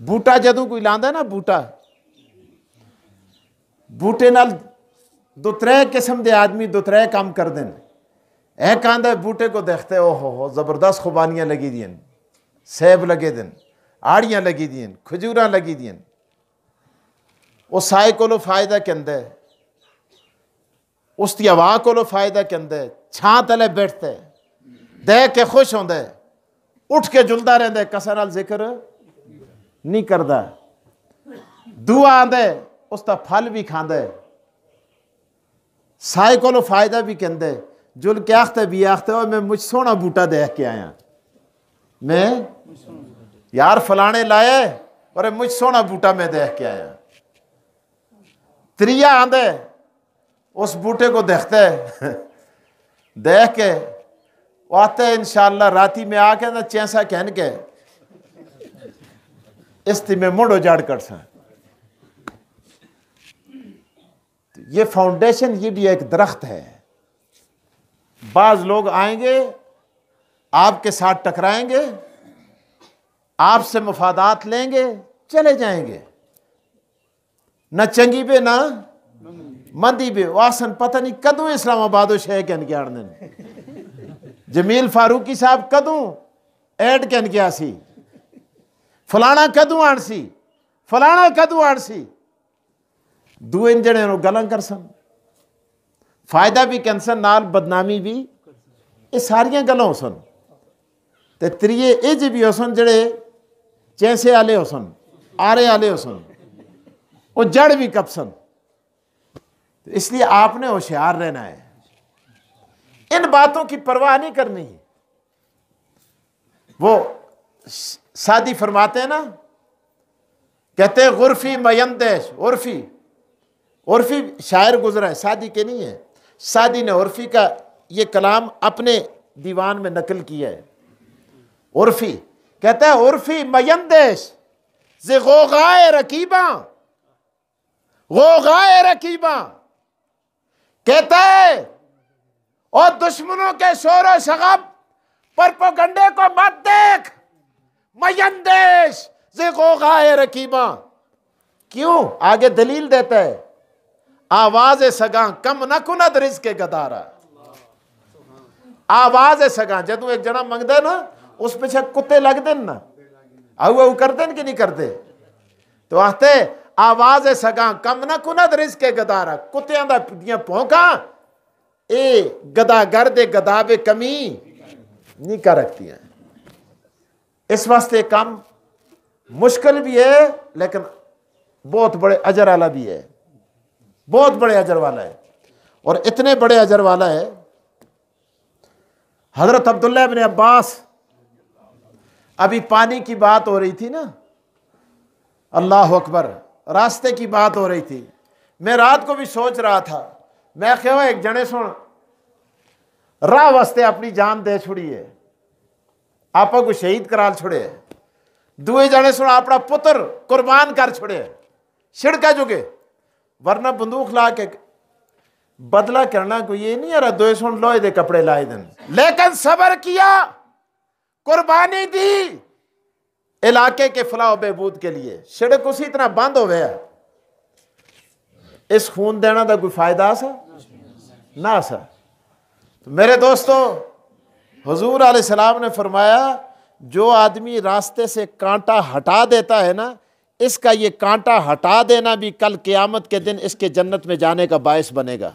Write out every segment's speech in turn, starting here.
बूटा जदों कोई लांदा ना बूटा, बूटे नाल दो त्रै किस्म के आदमी दो त्रै काम कर दें। एक आंदा बूटे को देखते हो जबरदस्त खुबानियां लगी दियन, सेब लगे दिन, आड़ियां लगी दियन, खजूरा लगी दियन, वो साए को फायदा कहते, उसकी हवा को फायदा कहते, छां तले बैठते, देख के खुश होंगे, उठ के जुलता रहता, कसा नाल जिक्र नहीं करता। दुआ आंदे उसका फल भी खांदे, साए को फायदा भी कहते, जुल के आखते भी आखते हो मैं मुझ सोना बूटा देख के आया, मैं यार फलाने लाए और मुझ सोना बूटा मैं देख के आया। त्रिया आंदे उस बूटे को देखते देख के वो आते इंशाअल्लाह राती में आके ना चैसा कहन के इस्ती में मुड़ उजाड़ कर सा। ये फाउंडेशन ये भी एक दरख्त है। बाज लोग आएंगे आपके साथ टकराएंगे, आपसे मुफादात लेंगे, चले जाएंगे, न चंगी पे ना मंदी पे। वासन पता नहीं कदों इस्लामाबाद शह कहन के आने, जमील फारूकी साहब कदों ऐड कहन के आसी, फलाना कदों आणसी, फलाना कदों आणसी। दुए जने गल्लां कर सन, फायदा भी कैंसन नाल बदनामी भी, ये सारियां गल्लां हो सन। ते त्रिये एज भी हो सन जड़े चैसे आले हो सन, आरे आले हो सन, वो जड़ भी कपसन। इसलिए आपने होशियार रहना है, इन बातों की परवाह नहीं करनी है। वो सादी फरमाते हैं ना, कहते हैं गुरफी मयंदेश, उर्फी उर्फी शायर गुजरा है, सादी के नहीं है। सादी ने उर्फी का ये कलाम अपने दीवान में नकल किया है। उर्फी कहता है उर्फी मयंदेश जे गोगाए रकीबा, गोगाए रकीबा, कहता है और दुश्मनों के शोर शगब परपोगंडे को मत देख, मयंदेश जे गोगाए रकीबा। क्यों? आगे दलील देता है, आवाज सगा कम न कुनद रिज़्क़े गदारा। आवाज सगा जदों एक जना मंगदा ना उस पीछे कुत्ते लगते ना, आऊ करते कि नहीं करते? तो आखते आवाज सगा कम न कुनद रिज़्क़े गदारा। कुत्तियां दा भौंका ए गदागर दे गदाबे कमी नहीं कर रखती है। इस वास्ते काम मुश्किल भी है लेकिन बहुत बड़े अजर वाला भी है, बहुत बड़े अजर वाला है। और इतने बड़े अजर वाला है, हजरत अब्दुल्लाह इब्न अब्बास, अभी पानी की बात हो रही थी ना, अल्लाह अकबर, रास्ते की बात हो रही थी। मैं रात को भी सोच रहा था, मैं क्या एक जने सुन राह वास्ते अपनी जान दे छुड़ी है, आपा को शहीद कराल छुड़े, दुए जने सुन अपना पुत्र कुर्बान कर छुड़े छिड़का जुगे, वरना बंदूक ला के बदला करना कोई ये नहीं है। दो सुन लोहे दे कपड़े लाए दिन, लेकिन सबर किया, कुर्बानी दी इलाके के फलाह बहबूद के लिए। सड़क उसी तरह बंद हो गया, इस खून देना का कोई फायदा आसा ना आसा। तो मेरे दोस्तों, हुजूर अलैहिस्सलाम ने फरमाया जो आदमी रास्ते से कांटा हटा देता है ना, इसका ये कांटा हटा देना भी कल क़यामत के दिन इसके जन्नत में जाने का बायस बनेगा।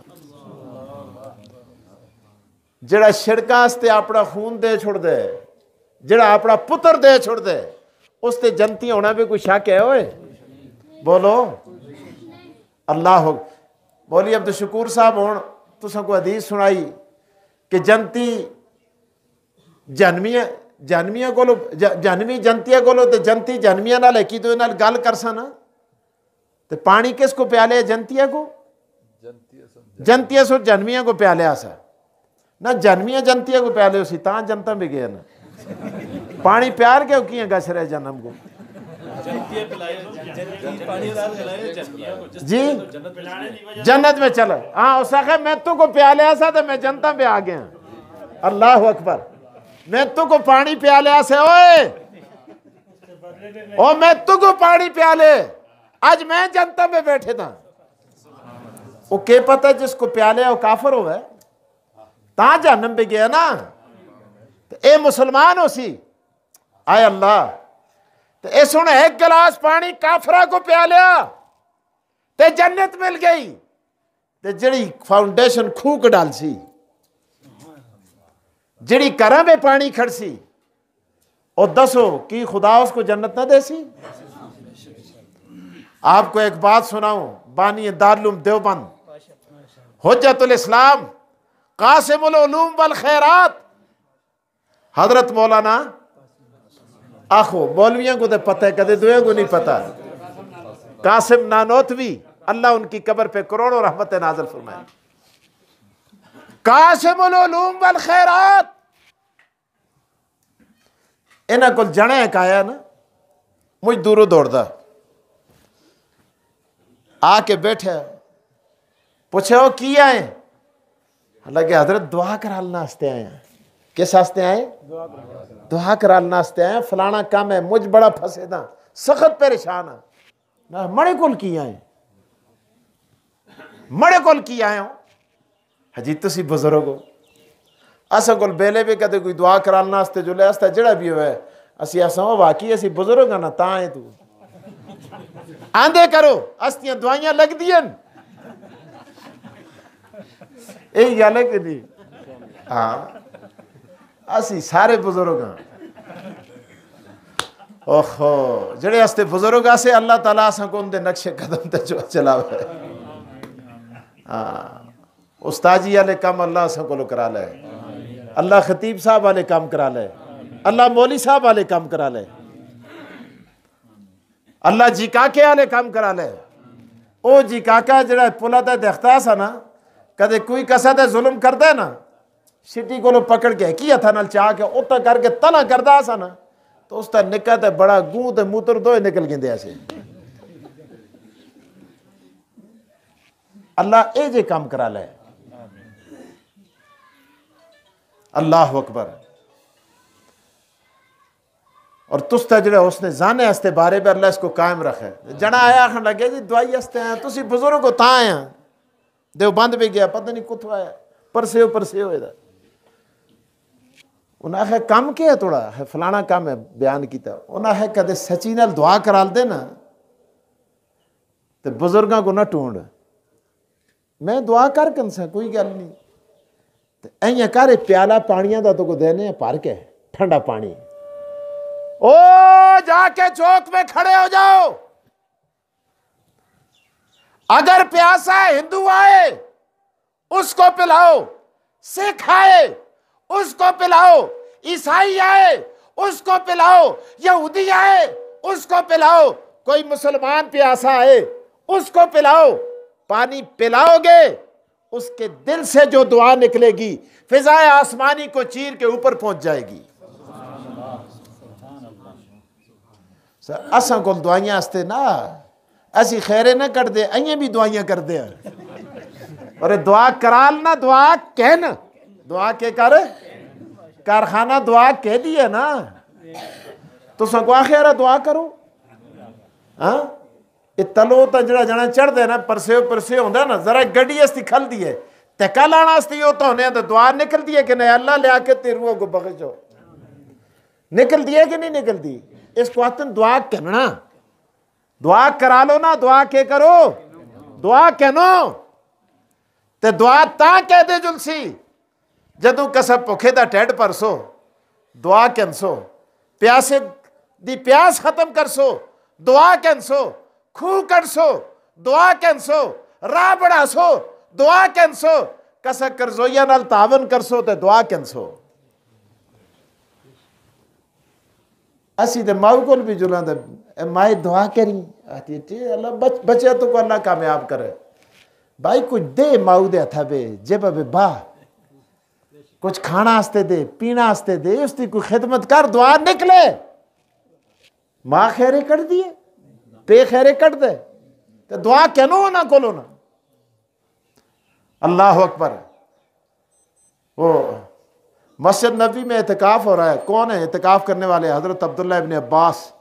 जड़ा शिड़कास्ते अपना खून दे छोड़ दे, जड़ा अपना पुत्र दे छोड़ दे, उसते जनती होना भी कोई शक है? ओए बोलो अल्लाह हो। बोली अब्दुल शकूर साहब हुण तुसां को हदीस सुनाई कि जनती जन्मिया जन्मिया को जन्मी जनतिया को तो जनती जन्मिया नाल की तो नाल गल कर सन, तो पानी किसको प्याले? जनतिया को, जनतिया सो जन्मिया को प्याले सा ना, जन्मिया जनतिया को प्याले उसी ता जनता भी गया ना। पानी प्यार के किया गश रहे जन्म को जी जन्नत में चला। हाँ उस मैं तो को प्याले सा तो मैं जनता पे आ गया। अल्लाह अकबर, मैं तो को पानी प्याले से ओए और मैं तुझको पानी प्याले, आज मैं जनता में बैठे था, वो के पता जिसको प्याले वो काफर हो गए, ता जहन्नम पे गया ना। तो ए मुसलमान हो सी, आए अल्लाह, तो ए सुन एक गिलास पानी काफरा को प्यालिया ते जन्नत मिल गई। ते जड़ी फाउंडेशन खूक डाल सी, जड़ी घर में पानी खड़सी, और दसो कि खुदा उसको जन्नत ना देसी। आपको एक बात सुनाऊं, बानी दारुल देवबंद हुज्जतुल इस्लाम कासिमुल उलूम वल खैरात हजरत मौलाना आखो, मौलवियों को तो पता है, कदे दुआ को नहीं पता, कासिम नानोतवी, अल्लाह उनकी कब्र पे करोड़ों रहमत नाज़िल फरमाए। कासिमुल उलूम वल खैरात, इन्हें को जने काया ना, मुझ दूरों दौड़दा आके बैठे, पूछे हो की आए, हालांकि हजरत दुआ करालना आस्ते आए हैं। किस आस्ते आए? दुआ करालना आस्ते आए। फलाना काम है, मुझ बड़ा फंसे था, सख्त परेशान है ना, मड़े कोल की आए, मड़े कोल की आए हो हजी तुसी बुजुर्ग हो, असा कोल बेले भी कदे कोई दुआ करालना आस्ते जुले आस्ते जड़ा भी होवे, असी ऐसा हो वाकई असी बुजुर्ग है ना, ता है तू आंदे करो, अस्तियां दुआइयां लग दियन, यही गल है कि नहीं? हाँ, असी सारे बुजुर्ग हाँ। ओहो, जड़े हस्ते बुजुर्ग आसे अल्लाह ताला असा को उनके नक्शे कदम ते जो चलावे। हाँ, उस्ताजी वाले काम अल्लाह असा को करा ले, अल्लाह खतीब साहब वाले काम करा ले, अल्लाह मौली साहब वाले काम करा ले, अल्लाह जी काके वाले काम करा ले। ओ जी काका जड़ा पुला ते देखता सा ना, कदे कोई कसा ते जुल्म करता है ना, सिटी को पकड़ के की हथा नाल चाह के उता करके तना करदा सा ना, तो उसका निका ते बड़ा गूं ते मूत्र दो निकल गिंदे ऐसे। अल्लाह ए जे काम करा ले। अल्लाह अकबर। और तुस्ता जड़े उसने जाने हस्ते बारे में अल्लाह इसको कायम रखे। जना आया आखन लगे जी दवाई हस्ते आया, तुसी बुजुर्ग को ता आया, देवबंद भी गया, पता नहीं कुछ आया, परसे हो इधर। उन्हें आखिर काम क्या है, थोड़ा है फलाना काम है बयान किया। उन्हें आखिर कदे सची नाल दुआ कराल दे ना, तो बुजुर्गों को ना ढूंढ, मैं दुआ कर कंसा कोई गल नहीं, तो ऐ कर प्याला पानिया का तो को देने भर के ठंडा पानी। ओ जाके चौक में खड़े हो जाओ, अगर प्यासा हिंदू आए उसको पिलाओ, सिख आए उसको पिलाओ, ईसाई आए उसको पिलाओ, यहूदी आए उसको पिलाओ, कोई मुसलमान प्यासा आए उसको पिलाओ। पानी पिलाओगे, उसके दिल से जो दुआ निकलेगी फिजाए आसमानी को चीर के ऊपर पहुंच जाएगी। असा को दुआइयां हस्ते ना, असी खैरे ना कर दे, अइयां भी दुआइयां कर दे। और दुआ कराल ना, दुआ कहना, दुआ के कर कारखाना दुआ कह दिया ना, तो सको आखिर दुआ करो। हाँ, ये तलो तो जरा जना चढ़ दे ना, परसे होंगे ना, जरा गड्डी अस्ती खल दी है, तका लाना अस्ती हो तो होने तो दुआ निकल दी है कि नहीं, अल्लाह ले आके तेरुओं को बख्शो, निकल दी है कि नहीं निकल दी। इसको आते दुआ कहना, दुआ करा लो ना, दुआ के करो, दुआ कहनो, ते दुआ ता कह दे जुलसी जदों कसा भुखे दा ढिड भरसो, दुआ कहसो, प्यासे दी प्यास खत्म करसो, दुआ कहसो, खूह कटसो, दुआ कहसो, राह बढ़ासो, दुआ कहसो, कसा करजोइया नाल तावन करसो ते दुआ कहसो। असी तो माऊ को भी जुला माए दुआ करी आती अल्लाह बच्चा तो को अल्लाह कामयाब करे। भाई कुछ दे माऊ दे हथा पे जेब पे बा, कुछ खाना आस्ते दे, पीना आस्ते दे, उसकी कोई खिदमत कर, दुआ निकले। माँ खैरे कट दिए, पे खैरे कट दे, तो दुआ कहनो ना कोलो ना। अल्लाह अकबर। वो मस्जिद नबी में इत्तिकाफ हो रहा है, कौन है इत्तिकाफ करने वाले? हजरत अब्दुल्लाह इब्न अब्बास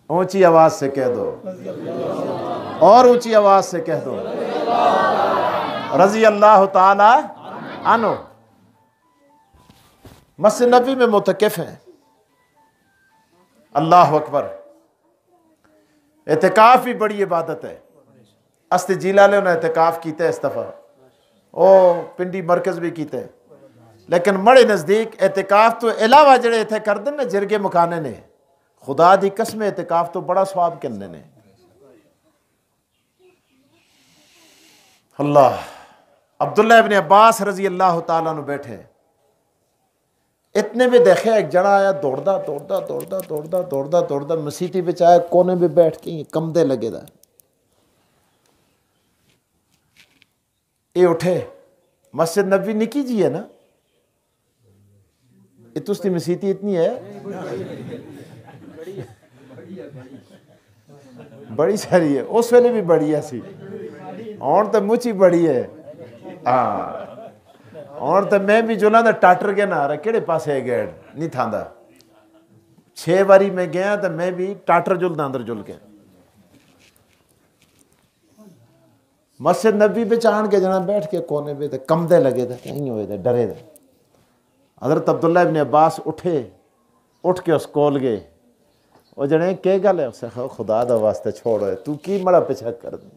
ऊंची आवाज से कह दो, और ऊंची आवाज से कह दो, रजी अल्लाह ताला अन्हु। मस्जिद नबी में मुतकिफ हैं। अल्लाह अकबर। एहतिकाफ भी बड़ी इबादत है। अस्ते जिला ले उन्हें एहतिकाफ कीते इस दफा, ओ पिंडी मरकज भी कीते, लेकिन मड़े नज़दीक एहतिकाफ तो अलावा जड़े इतने कर दें ना जिरगे मुकाने ने, खुदा दी कसम एहतिकाफ तो बड़ा स्वाब करने ने। अल्लाह। अब्दुल्ला इब्न अब्बास रजी अल्लाह ताला नु बैठे, इतने में देखे एक जड़ा आया दौड़दा दौड़दा दौड़दा दौड़दा दौड़दा दौड़दा मसीती बिच आया, कोने में बैठ के कमदे लगे दा। ये उठे, मस्जिद नबी निकी जी है ना, ये तुस्ती मसीती इतनी है, बड़ी सारी है, उस वेले भी बड़ी है सी, और तो मुझी बड़ी है। हाँ, और तो मैं भी जो ना टाटर के ना रहा केड़े पासे गए नहीं थांदा, 6 बारी मैं गया तो मैं भी टाटर जुलदा अंदर जुल के। मस्जिद नबी बिच आन के जना बैठ के कोने पे कमदे लगे थे, कहीं हुए थे, डरे थे। हज़रत अब्दुल्ला इब्न अब्बास उठे, उठ के उस कोल गए, वो जने के गल है, उसे खुदा दा वास्ते छोड़, तू की मड़ा पिछा कर दे,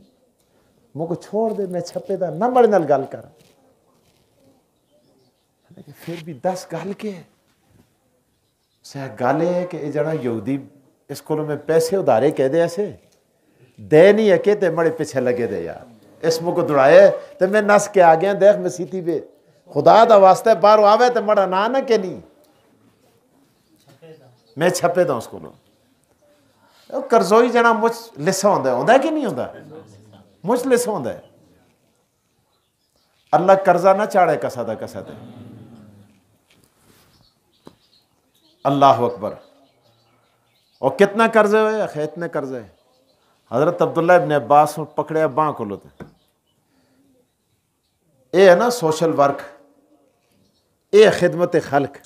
मुझको छोड़ दे, मैं छपे दा ना मड़े नाल गल कर। लेकिन फिर भी 10 गल के गल है कि जरा यहूदी इस को मैं पैसे उधारे कह दे, ऐसे दे नहीं है ते मड़े पीछे लगे दे यार, इस मुझको दौड़ाए तो मैं नस के आ गया, देख मसीती पे खुदा दा वास्ते बाहर आवे तो मड़ा ना ना के नहीं, मैं छपे दा उसको। करजोई जना मुझ लिसा होंदा कि नहीं होंदा, मुझ लिसा होंदा। अल्लाह कर्जा ना चाड़े कसा दा कसा दे। अल्लाह अकबर। और कितना कर्जे हुए, इतने कर्जे। हजरत अब्दुल्ला इब्न अब्बास पकड़े बाँ को लोते, ये है ना सोशल वर्क, ये खिदमत खल्क।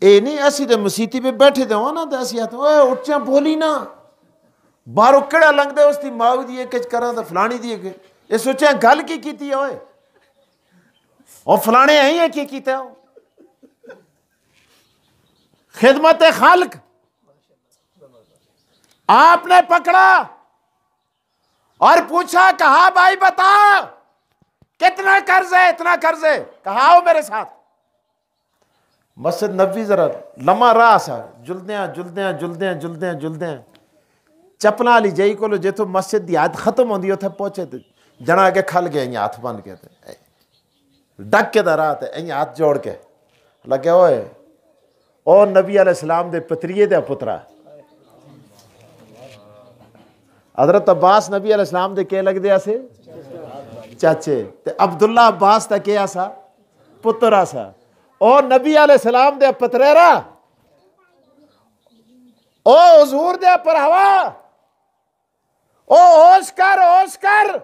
ये नहीं असी तो मसीती पे बैठे थे ना, तो असी उच्चा बोली ना, बाहरों केड़ा लंघदे उसकी माऊ दी किच करा तो फलानी दी ये सोचा गल की कीती है, और फलाने आई है की कीता हो। खिदमत खाल्क आपने पकड़ा और पूछा, कहा भाई बता कितना कर्ज है, इतना कर्ज है, कहा आओ मेरे साथ। मस्जिद नबी जरा लम्हा राह सा, जुलदे जुलदे जुलदे जुलदे जुलदे चपला ली जई को जितो मस्जिद की याद खत्म होती उथे पहुंचे तो जना के खल गए, अं हाथ बन के डक के राह अं हाथ जोड़ के लगे, ओए ओ नबी अलैहिस्सलाम दे पतरिये दे पुत्रा। हजरत अब्बास नबी अलैहिस्सलाम दे के लगदे आसे चाचे, ते अब्दुल्ला अब्बास दा के आसा पुत्र आसा, ओ नबी अलैहिस्सलाम दे पतरेरा, ओ हुजूर दे भरावा, ओ होश कर,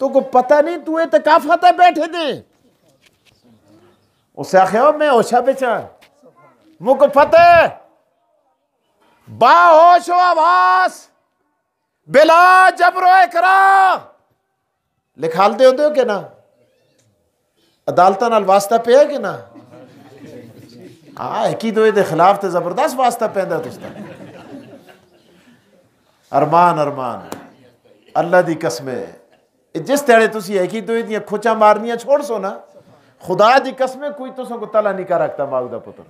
तू को पता नहीं तू इत्काफा बैठे दे। उसे आखे मैं होशा बेचा, मुझको पता है, बाहोश हो आवास बिला जबरो इकरा लिखाल दे हो के ना, अदालत नाल वास्ता पे है कि ना। हाँ एक ही दो दे खिलाफ तो जबरदस्त वास्ता पैदा तुस्ता। अरमान अरमान अल्लाह दी कसमे, जिस तेड़े तुसी एक ही दो दी खुचा मारनियां छोड़ सो ना, खुदा दी कसमे कोई तुसों को तला नहीं कर रखता, माऊ दा पुत्र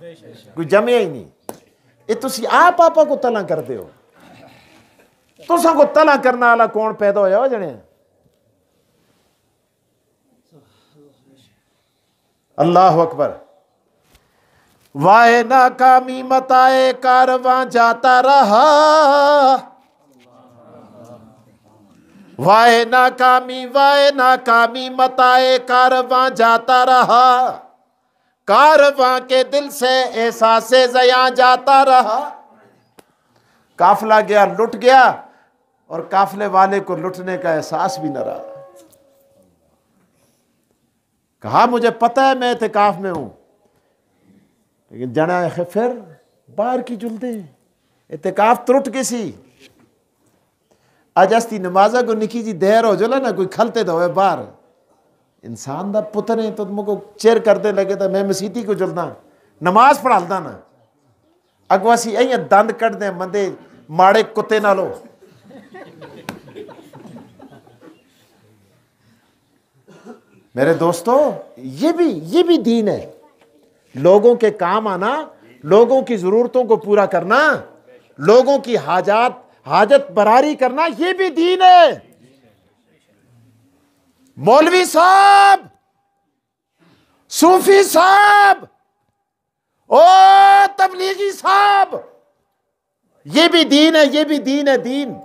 कोई जमे ही नहीं। ये तुसी आप आपा को तला कर दे हो, तुसों को तला करने वाला कौन पैदा होया हो जने। अल्लाह अकबर। वाहे नाकामी मताए कारवां जाता रहा, वाहे नाकामी मताए कारवां जाता रहा, कारवां के दिल से एहसासे ज़या जाता रहा। काफिला गया, लुट गया, और काफिले वाले को लुटने का एहसास भी न रहा। कहा मुझे पता है मैं इत्काफ में हूं, लेकिन जना फिर बाहर की जुलते इत्तेकाफ त्रुट किसी अज अस्ती नमाजा को निकी जी देर हो जला ना कोई खलते तो है बाहर इंसान दा पुत्र है तो मुझको चेयर करते लगे तो मैं मसीती को जुलदा नमाज पढ़ालदा ना अगवासी अं दंद कट दे मंदे माड़े कुत्ते नालो मेरे दोस्तों ये भी दीन है। लोगों के काम आना, लोगों की जरूरतों को पूरा करना, लोगों की हाजत बरारी करना, ये भी दीन है। मौलवी साहब, सूफी साहब, ओ तबलीगी साहब, ये भी दीन है, ये भी दीन है। दीन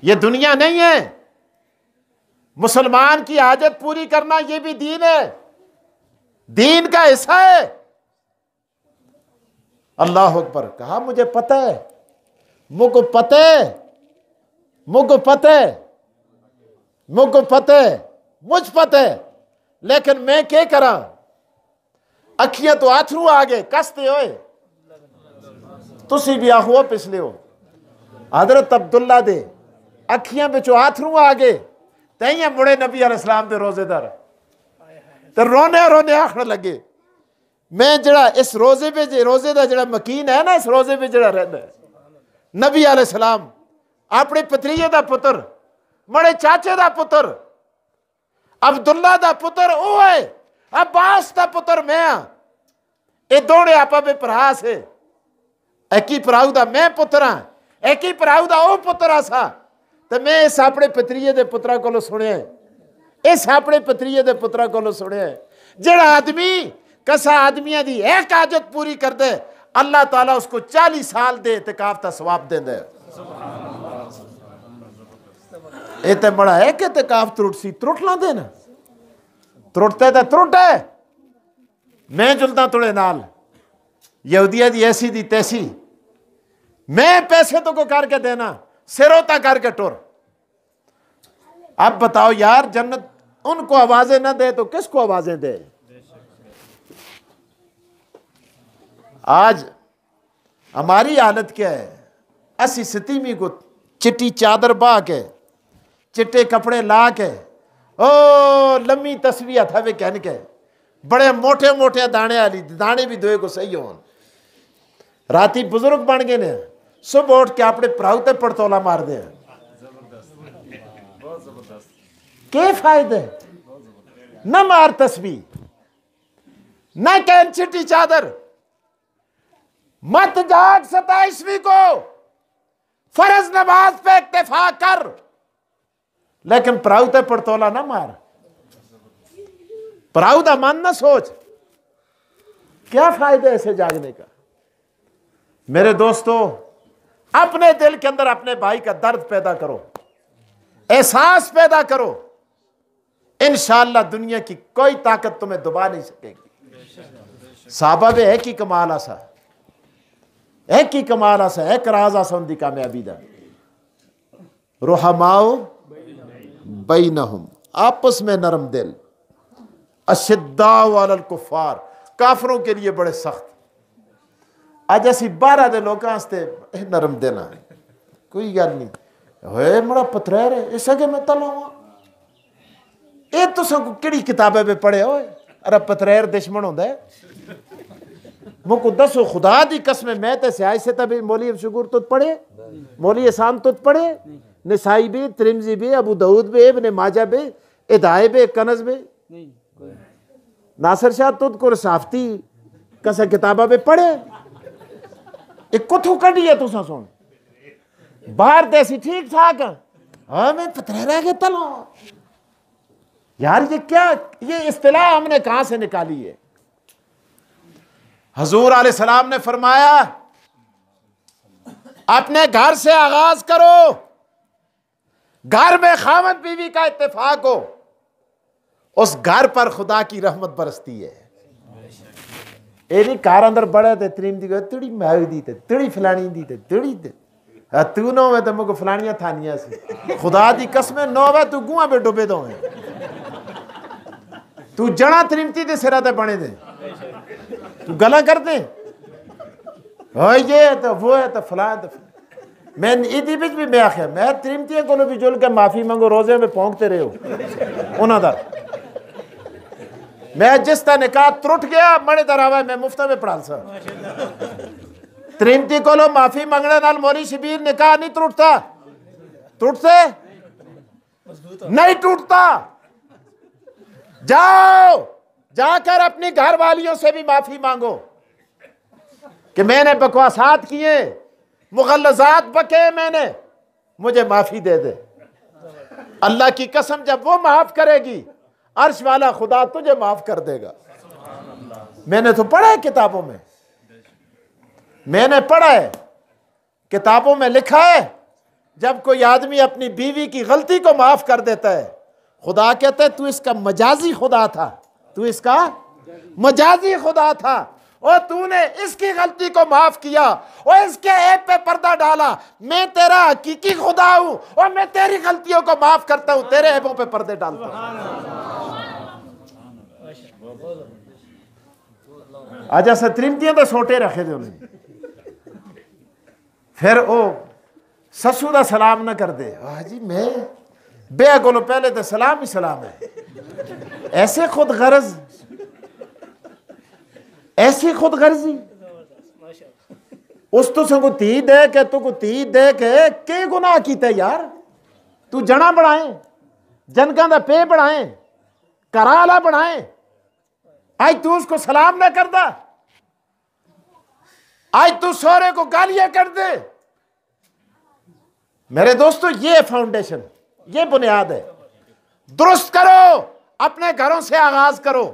ये दुनिया नहीं है। मुसलमान की हाजत पूरी करना ये भी दीन है, दीन का हिस्सा है। अल्लाह अकबर कहा मुझे पता है, मुझको पता है, मुझको पता है, मुझको पता है, मुझ पता है, लेकिन मैं क्या करा। अखियां तो आथरू आ गए कसते होए तुसी भी आखो पिछले हो। हजरत अब्दुल्ला दे अखियां बिचो आथरू आ गए तैयां मुड़े नबी अलैहिस्सलाम दे रोजेदार ते रोने रोने आखन लगे मैं जड़ा इस रोजे पे रोजे दा जड़ा मकीन है ना, इस रोजे पे जड़ा रहंदा है नबी अलैहिस्सलाम अपने भतरीजे दा पुत्र मड़े चाचे दा पुत्र अब्दुल्ला दा पुत्र ओ है, अब्बास दा पुत्र मैं हाँ। ये दोने आपा में भरा से, एक ही भराऊ दा मैं पुत्र हाँ, एक ही भराऊ दा ओ पुत्र आसा। तो मैं इस अपने भतरीजे दे पुत्रा कोलों सुनिया, इस अपने भतरीजे दे पुत्रा कोलों सुनिया जेड़ा आदमी कसा आदमियां दी एक हाजत पूरी कर दे अल्लाह ताला उसको 40 साल दे इत्तिकाफ दा सवाब देंदा है। ये तो बड़ा है कि इत्तिकाफ त्रुट सी, त्रुट ला देना, त्रुटते तो त्रुट है। मैं जुलदा तुड़े नाल यहूदिया दी ऐसी दी तैसी, मैं पैसे तो को करके देना सिरोता करके टुर। अब बताओ यार, जन्नत उनको आवाजें ना दे तो किसको आवाजें दे। आज हमारी हालत क्या है, असी सतीमी को चिट्टी चादर बा के चिट्टे कपड़े ला के ओ लम्मी तस्वीर हथा वे कहन के बड़े मोटे मोटे दाने वाली दाने भी दोए को सही हो। राती बुजुर्ग बन गए ने, सुबह उठ के अपने भराऊ ते पड़तोला मार दे। के फायदे, न मार तस्वीर, न कहन चिट्टी चादर, मत जाग 27वीं को फर्ज नमाज पे इत्तेफाक कर, लेकिन भराऊ ते पड़तोला ना मार। भराऊ दा मन ना सोच, क्या फायदा ऐसे जागने का। मेरे दोस्तों, अपने दिल के अंदर अपने भाई का दर्द पैदा करो, एहसास पैदा करो, इंशाअल्लाह दुनिया की कोई ताकत तुम्हें दबा नहीं सकेगी। साहबा वे है कि कमाल आसा, है कि कमाल आसा, है कराज आसा उनकी कामयाबी दा। रुहमाओ बैनहुम, आपस में नरम दिल, अशिद्दाउ अलल कुफ्फार, काफरों के लिए बड़े सख्त। अज असी 12 दे लोगों वास्ते नरम देना कोई गल नहीं होए, बड़ा पथरैर है इस अगे मैं तलावा। ये तुसा को किहड़ी किताबें पे पढ़े हो, अरे पथरैर दुश्मन होंदा है। मुझको दसो खुदा दी कसम, मैं तो स्याही से तभी मौली शुगुर तुत पढ़े, मौली एहसान तुत पढ़े, निसाई भी, तिरमिज़ी भी, अबू दाऊद भी, इब्ने माजा भी, इदाए भी, कनज भी, नासिर शाह तुत को साफ्ती कसा किताबा पे पढ़े। एक कुथू कढ़ी है तुसा सुन बाहर देसी ठीक ठाक, हाँ मैं पथरैरा के तलो यार। ये क्या, ये इस्तिलाह हमने कहां से निकाली है। हजूर अलैहिस्सलाम ने फरमाया अपने घर से आगाज करो, घर में खामद बीवी का इत्तेफाक हो, उस घर पर खुदा की रहमत बरसती है। एरी कार अंदर बड़े ते त्रीम दी तिड़ी मैवी दी ते तिड़ी फलानी दी ते तिड़ी ते तू नो में तो मुझको फलानियां थानियां सी। खुदा दी कसम नो वे तू गुआ में डुबे दो है, तू जड़ा त्रिमती दे सिरा ते बने दे, तू गला कर दे हो ये है तो वो है तो फलां तो मैं इदी बिच भी मैं आख्या मैं त्रिमतियां को भी जुल के माफी मांगो रोजे में पौंकते रहे हो उन्होंने मैं जिस तरह निकाह त्रुट गया मणे दरावा मैं मुफ्त में पढ़ा सा त्रिमती को माफी मंगने नाल मोरी शबीर निकाह नहीं टूटता टूटते नहीं टूटता जाओ जाकर अपनी घर वालियों से भी माफी मांगो कि मैंने बकवासात किए मुगल्लज़ात बके मैंने मुझे माफी दे दे अल्लाह की कसम जब वो माफ करेगी अर्श वाला खुदा तुझे माफ कर देगा मैंने तो पढ़ा है किताबों में मैंने पढ़ा है किताबों में लिखा है जब कोई आदमी अपनी बीवी की गलती को माफ कर देता है खुदा कहता है तू इसका मजाजी खुदा था तू इसका मजाजी खुदा था और तूने इसकी गलती को माफ किया और इसके ऐब पे पर्दा डाला मैं तेरा हकीकी खुदा हूं और मैं तेरी गलतियों को माफ करता हूं तेरे ऐबों पे पर्दे डालता हूं आज ऐसा त्रिमतियां तो सोटे रखे थे उन्हें फिर वो ससू का सलाम न कर दे जी मैं बेया को पहले तो सलाम ही सलाम है ऐसे खुद गर्ज ऐसी खुद गर्जी उस तो संगो धी दे के तू को धी दे के गुनाह कीते यार तू जना बनाए जनका दा पे बनाए कराला बनाए आज तू उसको सलाम ना करदा आज तू सोरे को गालियां कर दे मेरे दोस्तों ये फाउंडेशन ये बुनियाद है दुरुस्त करो अपने घरों से आगाज करो